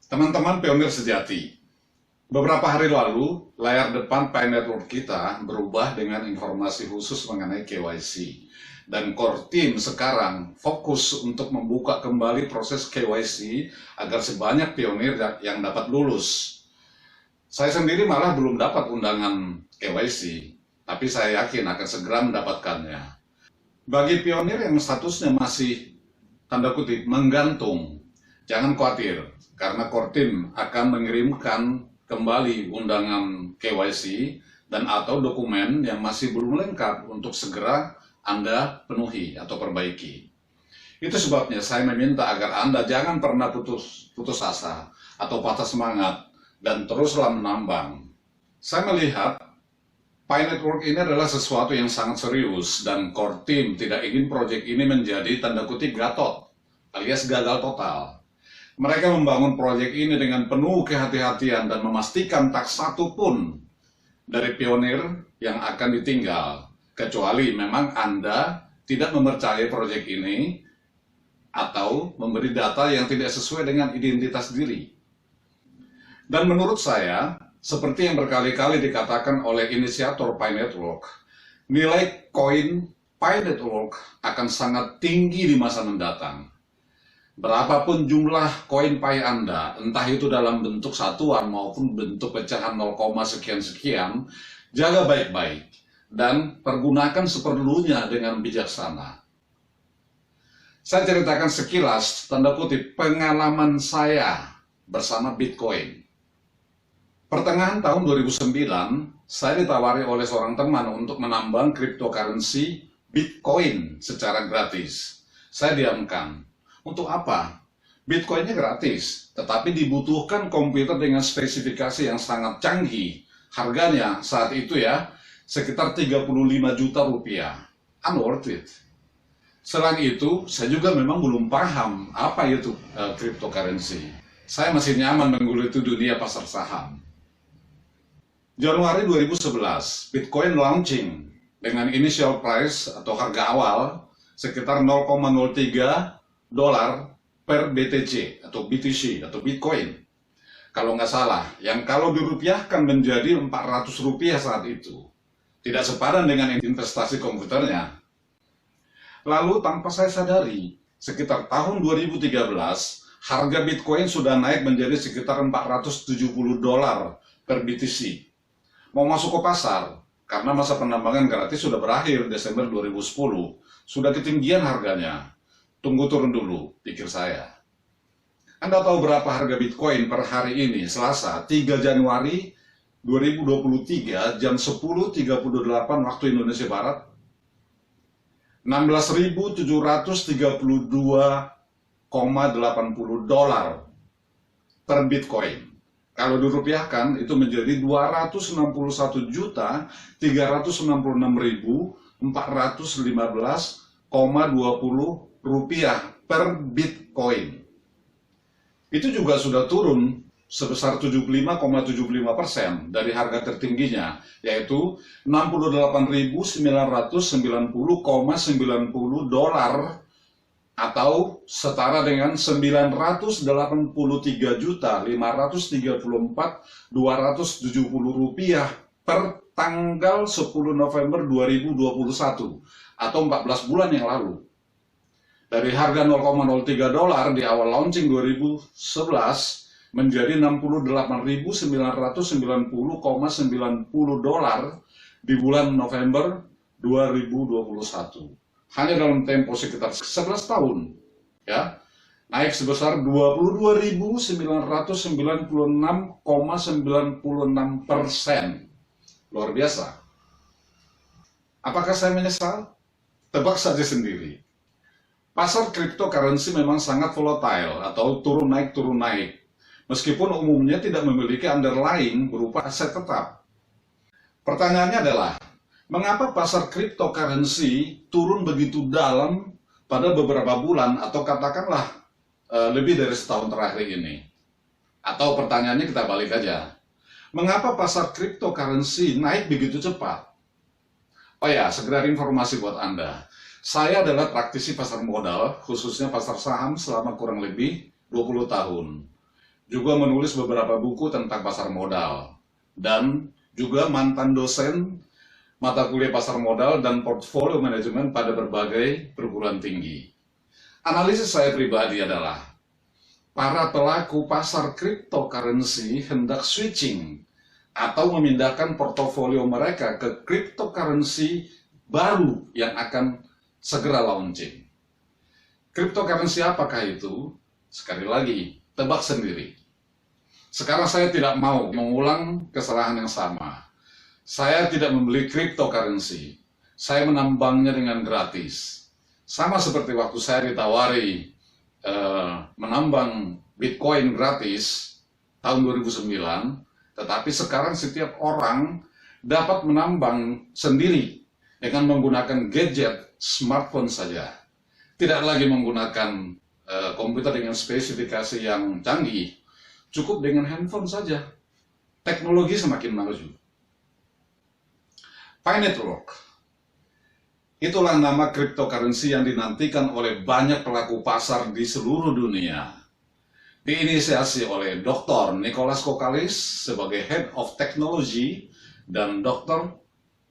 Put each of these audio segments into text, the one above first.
Teman-teman pionir sejati, beberapa hari lalu layar depan Pi Network kita berubah dengan informasi khusus mengenai KYC. Dan core team sekarang fokus untuk membuka kembali proses KYC agar sebanyak pionir yang dapat lulus. Saya sendiri malah belum dapat undangan KYC, tapi saya yakin akan segera mendapatkannya. Bagi pionir yang statusnya masih tanda kutip menggantung, jangan khawatir, karena core team akan mengirimkan kembali undangan KYC dan atau dokumen yang masih belum lengkap untuk segera Anda penuhi atau perbaiki. Itu sebabnya saya meminta agar Anda jangan pernah putus asa atau patah semangat dan teruslah menambang. Saya melihat Pi Network ini adalah sesuatu yang sangat serius dan core team tidak ingin proyek ini menjadi tanda kutip gatot alias gagal total. Mereka membangun proyek ini dengan penuh kehati-hatian dan memastikan tak satu pun dari pionir yang akan ditinggal, kecuali memang Anda tidak mempercayai proyek ini atau memberi data yang tidak sesuai dengan identitas diri. Dan menurut saya, seperti yang berkali-kali dikatakan oleh inisiator Pi Network, nilai koin Pi Network akan sangat tinggi di masa mendatang. Berapapun jumlah koin Pi Anda, entah itu dalam bentuk satuan maupun bentuk pecahan 0, sekian-sekian, jaga baik-baik dan pergunakan seperlunya dengan bijaksana. Saya ceritakan sekilas, tanda kutip, pengalaman saya bersama Bitcoin. Pertengahan tahun 2009, saya ditawari oleh seorang teman untuk menambang cryptocurrency Bitcoin secara gratis. Saya diamkan. Untuk apa? Bitcoinnya gratis, tetapi dibutuhkan komputer dengan spesifikasi yang sangat canggih. Harganya saat itu ya, sekitar 35 juta rupiah. Unworth it. Selain itu, saya juga memang belum paham apa itu cryptocurrency. Saya masih nyaman menggeluti dunia pasar saham. Januari 2011, Bitcoin launching dengan initial price atau harga awal sekitar 0,03 dolar per BTC atau BTC atau Bitcoin. Kalau nggak salah, yang kalau dirupiahkan menjadi 400 rupiah saat itu. Tidak sepadan dengan investasi komputernya. Lalu tanpa saya sadari, sekitar tahun 2013, harga Bitcoin sudah naik menjadi sekitar 470 dolar per BTC. Mau masuk ke pasar, karena masa penambangan gratis sudah berakhir Desember 2010, sudah ketinggian harganya. Tunggu turun dulu, pikir saya. Anda tahu berapa harga Bitcoin per hari ini, Selasa, 3 Januari 2023, jam 10.38 waktu Indonesia Barat? 16.732,80 dolar per Bitcoin. Kalau dirupiahkan, itu menjadi 261.316.415,20 rupiah per Bitcoin. Itu juga sudah turun sebesar 75,75% dari harga tertingginya, yaitu 68.990,90 dolar atau setara dengan 983.534.270 rupiah per tanggal 10 November 2021 atau 14 bulan yang lalu. Dari harga 0,03 dolar di awal launching 2011 menjadi 68.990,90 dolar di bulan November 2021. Hanya dalam tempo sekitar 11 tahun, ya, naik sebesar 22.996,96%. Luar biasa. Apakah saya menyesal? Tebak saja sendiri. Pasar cryptocurrency memang sangat volatile atau turun naik, meskipun umumnya tidak memiliki underlying berupa aset tetap. Pertanyaannya adalah, mengapa pasar cryptocurrency turun begitu dalam pada beberapa bulan atau katakanlah lebih dari setahun terakhir ini? Atau pertanyaannya kita balik aja, mengapa pasar cryptocurrency naik begitu cepat? Oh ya, sekedar informasi buat Anda. Saya adalah praktisi pasar modal, khususnya pasar saham selama kurang lebih 20 tahun. juga menulis beberapa buku tentang pasar modal, dan juga mantan dosen mata kuliah pasar modal dan portfolio manajemen pada berbagai perguruan tinggi. Analisis saya pribadi adalah, para pelaku pasar cryptocurrency hendak switching atau memindahkan portofolio mereka ke cryptocurrency baru yang akan segera launching. Cryptocurrency apakah itu? Sekali lagi, tebak sendiri. Sekarang saya tidak mau mengulang kesalahan yang sama. Saya tidak membeli cryptocurrency. Saya menambangnya dengan gratis. Sama seperti waktu saya ditawari menambang Bitcoin gratis tahun 2009, tetapi sekarang setiap orang dapat menambang sendiri dengan menggunakan gadget smartphone saja. Tidak lagi menggunakan komputer dengan spesifikasi yang canggih, cukup dengan handphone saja. Teknologi semakin maju. Pi Network, itulah nama cryptocurrency yang dinantikan oleh banyak pelaku pasar di seluruh dunia. Diinisiasi oleh Dr. Nicholas Kokalis sebagai Head of Technology dan Dr.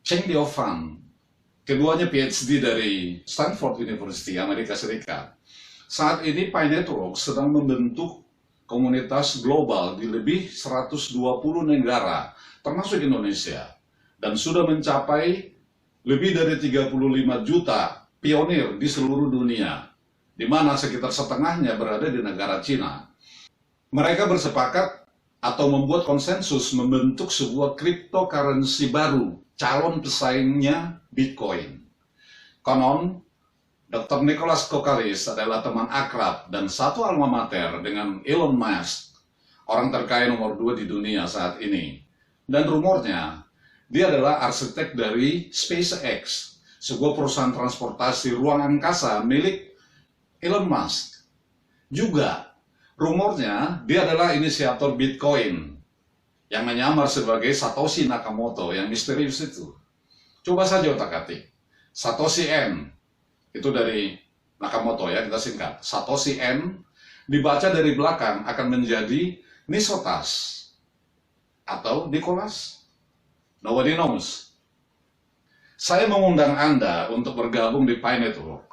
Cheng Diofan, keduanya PhD dari Stanford University, Amerika Serikat. Saat ini Pi Network sedang membentuk komunitas global di lebih 120 negara, termasuk Indonesia, dan sudah mencapai lebih dari 35 juta pionir di seluruh dunia, di mana sekitar setengahnya berada di negara Cina. Mereka bersepakat atau membuat konsensus membentuk sebuah cryptocurrency baru, calon pesaingnya Bitcoin. Konon, Dr. Nicholas Kokalis adalah teman akrab dan satu alma mater dengan Elon Musk, orang terkaya nomor 2 di dunia saat ini. Dan rumornya, dia adalah arsitek dari SpaceX, sebuah perusahaan transportasi ruang angkasa milik Elon Musk. Juga, rumornya dia adalah inisiator Bitcoin, yang menyamar sebagai Satoshi Nakamoto yang misterius itu. Coba saja otak-atik. Satoshi N, itu dari Nakamoto ya, kita singkat. Satoshi N, dibaca dari belakang akan menjadi Nisotas atau Nicholas. Nobody knows. Saya mengundang Anda untuk bergabung di Pi Network.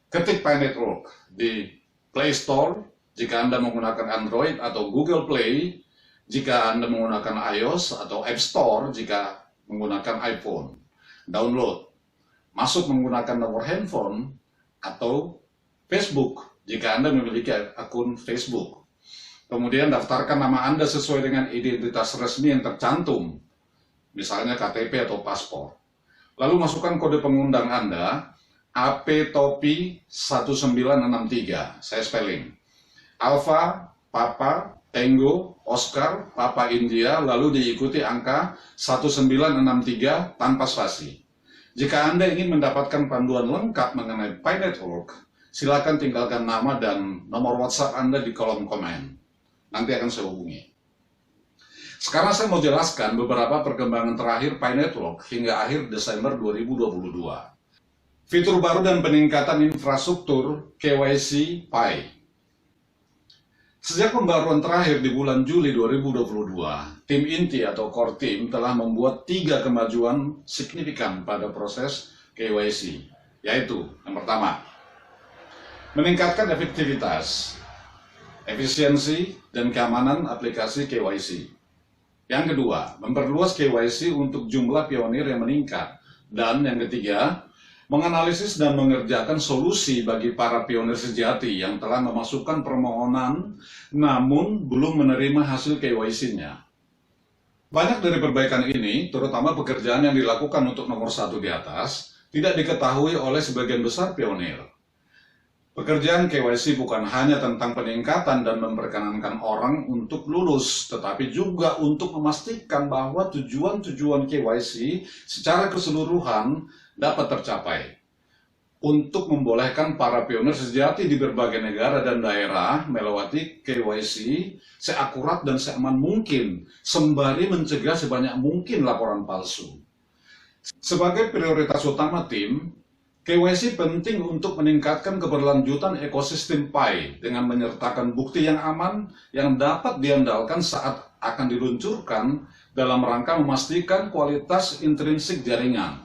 Ketik Pi Network di Play Store jika Anda menggunakan Android atau Google Play jika Anda menggunakan iOS, atau App Store jika menggunakan iPhone. Download. Masuk menggunakan nomor handphone atau Facebook jika Anda memiliki akun Facebook. Kemudian daftarkan nama Anda sesuai dengan identitas resmi yang tercantum, misalnya KTP atau paspor. Lalu masukkan kode pengundang Anda, APTOPI 1963, saya spelling. Alpha, Papa, Tango, Oscar, Papa India, lalu diikuti angka 1963 tanpa spasi. Jika Anda ingin mendapatkan panduan lengkap mengenai Pi Network, silakan tinggalkan nama dan nomor WhatsApp Anda di kolom komen. Nanti akan saya hubungi. Sekarang saya mau jelaskan beberapa perkembangan terakhir Pi Network hingga akhir Desember 2022. Fitur baru dan peningkatan infrastruktur KYC Pi. Sejak pembaruan terakhir di bulan Juli 2022, tim inti atau core team telah membuat 3 kemajuan signifikan pada proses KYC, yaitu yang pertama, meningkatkan efektivitas, efisiensi, dan keamanan aplikasi KYC. Yang kedua, memperluas KYC untuk jumlah pionir yang meningkat. Dan yang ketiga, menganalisis dan mengerjakan solusi bagi para pionir sejati yang telah memasukkan permohonan namun belum menerima hasil KYC-nya. Banyak dari perbaikan ini, terutama pekerjaan yang dilakukan untuk nomor 1 di atas, tidak diketahui oleh sebagian besar pionir. Pekerjaan KYC bukan hanya tentang peningkatan dan memperkenankan orang untuk lulus, tetapi juga untuk memastikan bahwa tujuan-tujuan KYC secara keseluruhan dapat tercapai. Untuk membolehkan para pionir sejati di berbagai negara dan daerah melewati KYC seakurat dan seaman mungkin, sembari mencegah sebanyak mungkin laporan palsu. Sebagai prioritas utama tim, KYC penting untuk meningkatkan keberlanjutan ekosistem Pi dengan menyertakan bukti yang aman yang dapat diandalkan saat akan diluncurkan dalam rangka memastikan kualitas intrinsik jaringan.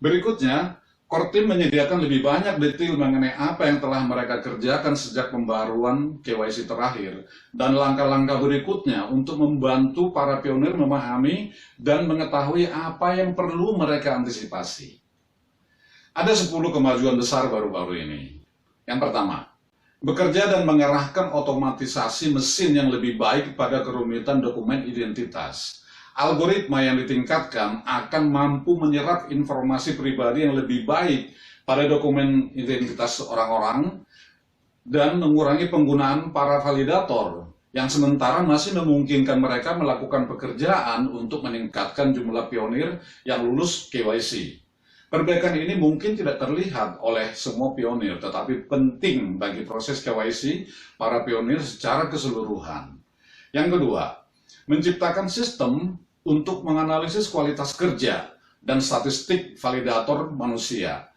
Berikutnya, core team menyediakan lebih banyak detail mengenai apa yang telah mereka kerjakan sejak pembaruan KYC terakhir dan langkah-langkah berikutnya untuk membantu para pionir memahami dan mengetahui apa yang perlu mereka antisipasi. Ada 10 kemajuan besar baru-baru ini. Yang pertama, bekerja dan mengarahkan otomatisasi mesin yang lebih baik pada kerumitan dokumen identitas. Algoritma yang ditingkatkan akan mampu menyerap informasi pribadi yang lebih baik pada dokumen identitas orang-orang dan mengurangi penggunaan para validator yang sementara masih memungkinkan mereka melakukan pekerjaan untuk meningkatkan jumlah pionir yang lulus KYC. Perbaikan ini mungkin tidak terlihat oleh semua pionir, tetapi penting bagi proses KYC para pionir secara keseluruhan. Yang kedua, menciptakan sistem untuk menganalisis kualitas kerja dan statistik validator manusia.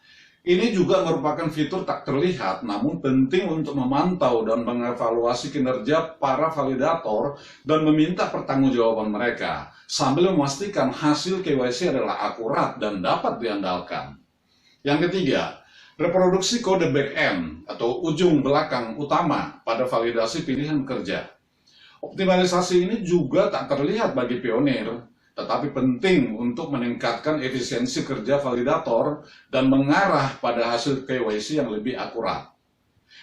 Ini juga merupakan fitur tak terlihat, namun penting untuk memantau dan mengevaluasi kinerja para validator dan meminta pertanggungjawaban mereka, sambil memastikan hasil KYC adalah akurat dan dapat diandalkan. Yang ketiga, reproduksi kode back-end atau ujung belakang utama pada validasi pilihan kerja. Optimalisasi ini juga tak terlihat bagi pionir, tetapi penting untuk meningkatkan efisiensi kerja validator dan mengarah pada hasil KYC yang lebih akurat.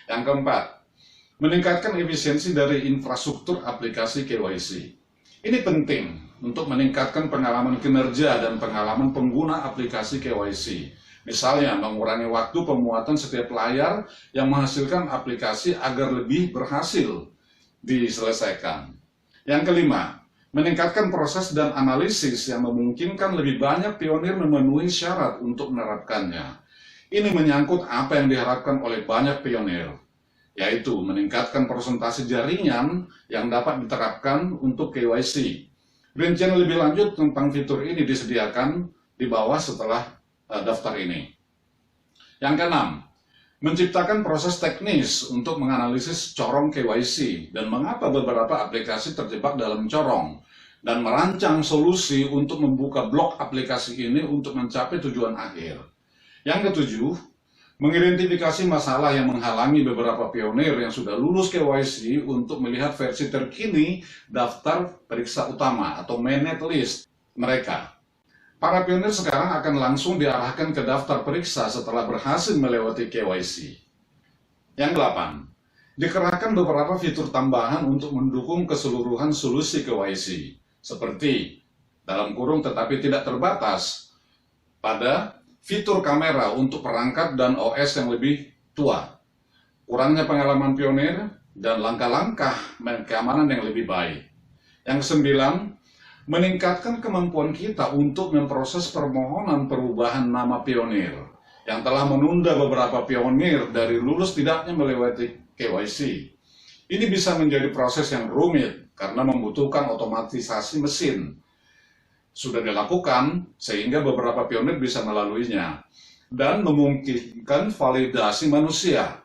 Yang keempat, meningkatkan efisiensi dari infrastruktur aplikasi KYC. Ini penting untuk meningkatkan pengalaman kinerja dan pengalaman pengguna aplikasi KYC. Misalnya, mengurangi waktu pemuatan setiap layar yang menghasilkan aplikasi agar lebih berhasil diselesaikan. Yang kelima, meningkatkan proses dan analisis yang memungkinkan lebih banyak pionir memenuhi syarat untuk menerapkannya. Ini menyangkut apa yang diharapkan oleh banyak pionir, yaitu meningkatkan persentase jaringan yang dapat diterapkan untuk KYC. Rincian lebih lanjut tentang fitur ini disediakan di bawah setelah daftar ini. Yang keenam, menciptakan proses teknis untuk menganalisis corong KYC dan mengapa beberapa aplikasi terjebak dalam corong, dan merancang solusi untuk membuka blok aplikasi ini untuk mencapai tujuan akhir. Yang ketujuh, mengidentifikasi masalah yang menghalangi beberapa pionir yang sudah lulus KYC untuk melihat versi terkini daftar periksa utama atau mainnet list mereka. Para pionir sekarang akan langsung diarahkan ke daftar periksa setelah berhasil melewati KYC. Yang delapan, dikerahkan beberapa fitur tambahan untuk mendukung keseluruhan solusi KYC, seperti dalam kurung tetapi tidak terbatas pada fitur kamera untuk perangkat dan OS yang lebih tua, kurangnya pengalaman pionir, dan langkah-langkah keamanan yang lebih baik. Yang kesembilan, meningkatkan kemampuan kita untuk memproses permohonan perubahan nama pionir yang telah menunda beberapa pionir dari lulus tidaknya melewati KYC. Ini bisa menjadi proses yang rumit karena membutuhkan otomatisasi mesin. Sudah dilakukan sehingga beberapa pionir bisa melaluinya dan memungkinkan validasi manusia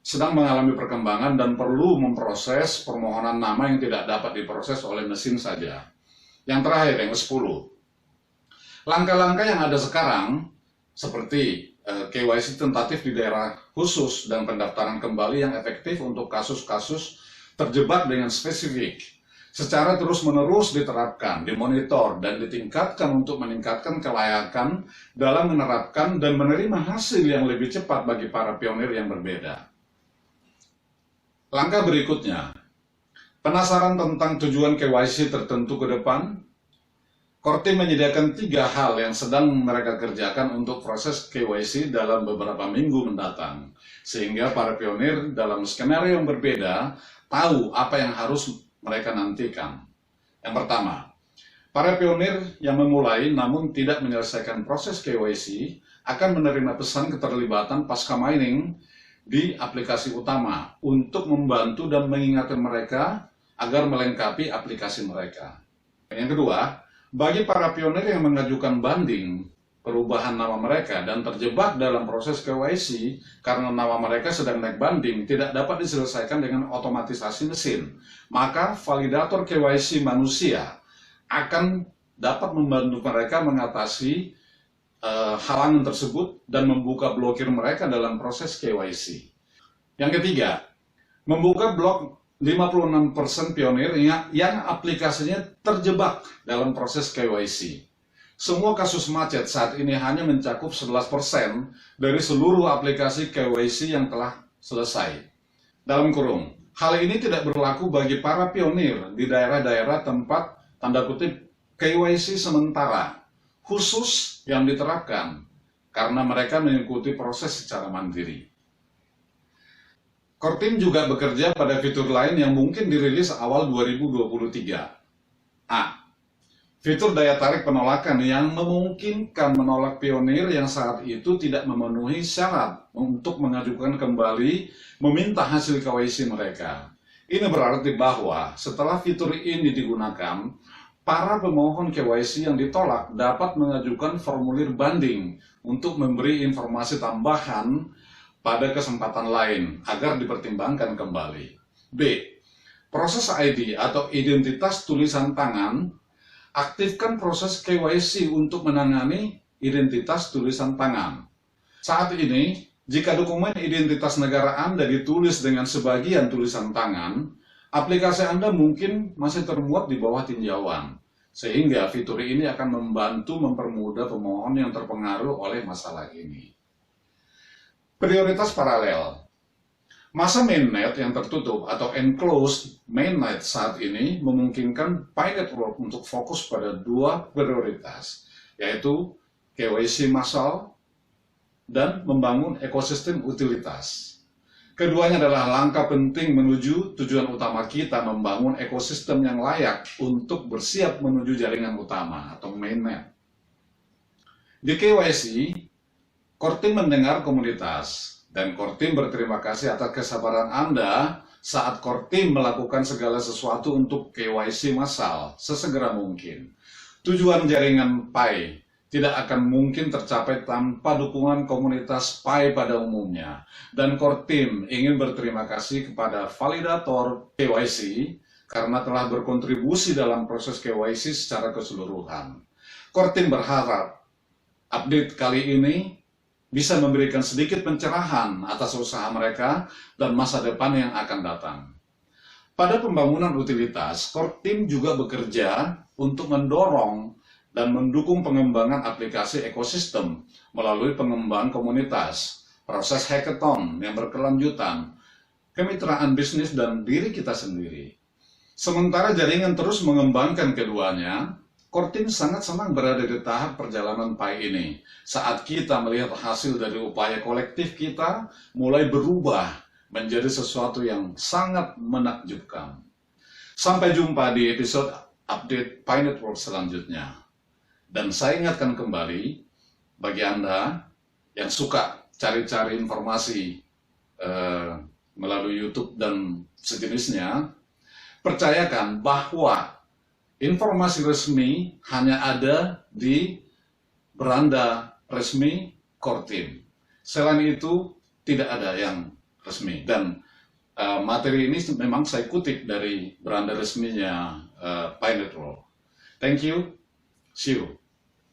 sedang mengalami perkembangan dan perlu memproses permohonan nama yang tidak dapat diproses oleh mesin saja. Yang terakhir, yang ke-10, langkah-langkah yang ada sekarang seperti KYC tentatif di daerah khusus dan pendaftaran kembali yang efektif untuk kasus-kasus terjebak dengan spesifik secara terus-menerus diterapkan, dimonitor, dan ditingkatkan untuk meningkatkan kelayakan dalam menerapkan dan menerima hasil yang lebih cepat bagi para pionir yang berbeda. Langkah berikutnya, penasaran tentang tujuan KYC tertentu ke depan? Core team menyediakan 3 hal yang sedang mereka kerjakan untuk proses KYC dalam beberapa minggu mendatang, sehingga para pionir dalam skenario yang berbeda tahu apa yang harus mereka nantikan. Yang pertama, para pionir yang memulai namun tidak menyelesaikan proses KYC akan menerima pesan keterlibatan pasca mining di aplikasi utama untuk membantu dan mengingatkan mereka agar melengkapi aplikasi mereka. Yang kedua, bagi para pionir yang mengajukan banding perubahan nama mereka dan terjebak dalam proses KYC karena nama mereka sedang naik banding tidak dapat diselesaikan dengan otomatisasi mesin, maka validator KYC manusia akan dapat membantu mereka mengatasi halangan tersebut dan membuka blokir mereka dalam proses KYC. Yang ketiga, membuka blok 56% pionir yang aplikasinya terjebak dalam proses KYC. Semua kasus macet saat ini hanya mencakup 11% dari seluruh aplikasi KYC yang telah selesai. Dalam kurung, hal ini tidak berlaku bagi para pionir di daerah-daerah tempat tanda kutip KYC sementara khusus yang diterapkan karena mereka mengikuti proses secara mandiri. Kortim juga bekerja pada fitur lain yang mungkin dirilis awal 2023. A. Fitur daya tarik penolakan yang memungkinkan menolak pionir yang saat itu tidak memenuhi syarat untuk mengajukan kembali meminta hasil KYC mereka. Ini berarti bahwa setelah fitur ini digunakan, para pemohon KYC yang ditolak dapat mengajukan formulir banding untuk memberi informasi tambahan pada kesempatan lain agar dipertimbangkan kembali. B. Proses ID atau identitas tulisan tangan. Aktifkan proses KYC untuk menangani identitas tulisan tangan. Saat ini, jika dokumen identitas negara Anda ditulis dengan sebagian tulisan tangan, aplikasi Anda mungkin masih termuat di bawah tinjauan, sehingga fitur ini akan membantu mempermudah pemohon yang terpengaruh oleh masalah ini. Prioritas paralel. Masa mainnet yang tertutup atau enclosed mainnet saat ini memungkinkan PyNetwork untuk fokus pada dua prioritas, yaitu KYC massal dan membangun ekosistem utilitas. Keduanya adalah langkah penting menuju tujuan utama kita membangun ekosistem yang layak untuk bersiap menuju jaringan utama atau mainnet. Di KYC, Kortim mendengar komunitas. Dan Kortim berterima kasih atas kesabaran Anda saat Kortim melakukan segala sesuatu untuk KYC massal sesegera mungkin. Tujuan jaringan Pi tidak akan mungkin tercapai tanpa dukungan komunitas Pi pada umumnya. Dan Kortim ingin berterima kasih kepada validator KYC karena telah berkontribusi dalam proses KYC secara keseluruhan. Kortim berharap update kali ini bisa memberikan sedikit pencerahan atas usaha mereka dan masa depan yang akan datang. Pada pembangunan utilitas, Kortim juga bekerja untuk mendorong dan mendukung pengembangan aplikasi ekosistem melalui pengembangan komunitas, proses hackathon yang berkelanjutan, kemitraan bisnis, dan diri kita sendiri. Sementara jaringan terus mengembangkan keduanya, Kortim sangat senang berada di tahap perjalanan Pi ini, saat kita melihat hasil dari upaya kolektif kita mulai berubah menjadi sesuatu yang sangat menakjubkan. Sampai jumpa di episode update PyNetwork selanjutnya. Dan saya ingatkan kembali, bagi Anda yang suka cari-cari informasi melalui YouTube dan sejenisnya, percayakan bahwa informasi resmi hanya ada di beranda resmi Kortim. Selain itu, tidak ada yang resmi. Dan materi ini memang saya kutip dari beranda resminya PyNetwork. Thank you. See you.